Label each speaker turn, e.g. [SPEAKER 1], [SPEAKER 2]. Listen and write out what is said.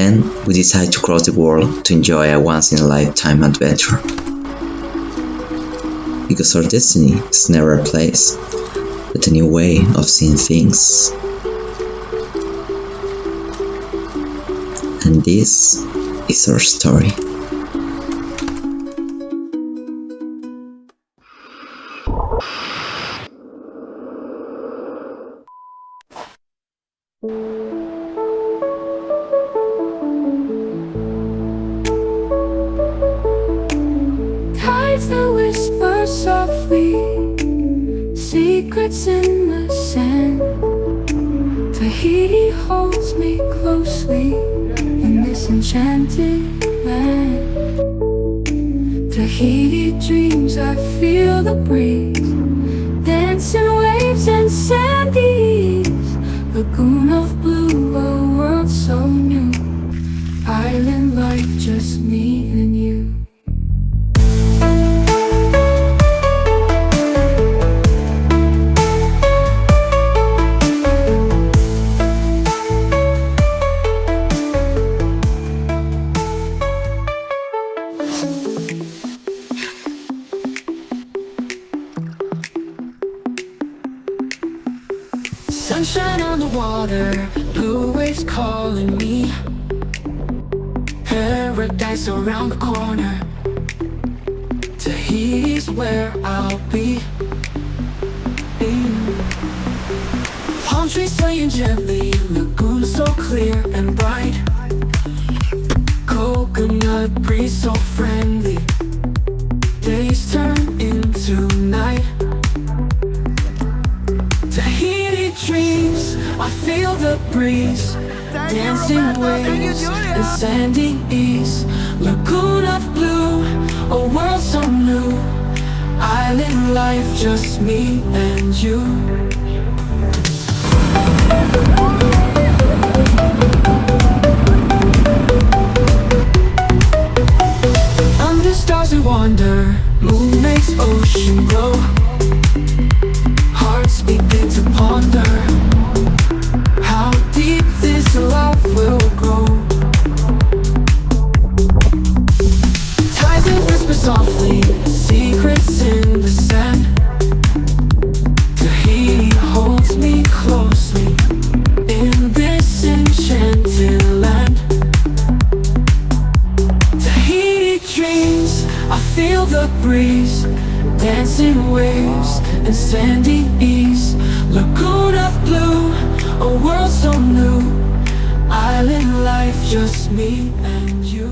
[SPEAKER 1] then we decide to cross the world to enjoy a once-in-a-lifetime adventure. Because our destiny is never a place, but a new way of seeing things. And this is our story.
[SPEAKER 2] Tides that whisper softly, secrets in the sand. Tahiti holds me closely in this enchanted land. Tahiti dreams, I feel the breeze, dancing waves and sandies. Lagoon of blue, a world so new. Island life, just me and you. Sunshine on the water, blue waves calling me. Paradise around the corner. Tahiti's where I'll be. Palm trees swaying gently, lagoon so clear and bright. Coconut breeze so friendly, days turn into night. Tahiti dreams, I feel the breeze, dancing waves and sandy ease. Lagoon of blue, a world so new. Island life, just me and you. Under stars we wander, moon makes ocean glow. Hearts begin to ponder how deep this love will grow. Tides that whisper softly, secrets in the sand. Tahiti holds me closely in this enchanted land. Tahiti dreams, I feel the breeze, dancing waves and sandy ease. Lagoon of blue, a world so new. Island life, just me and you.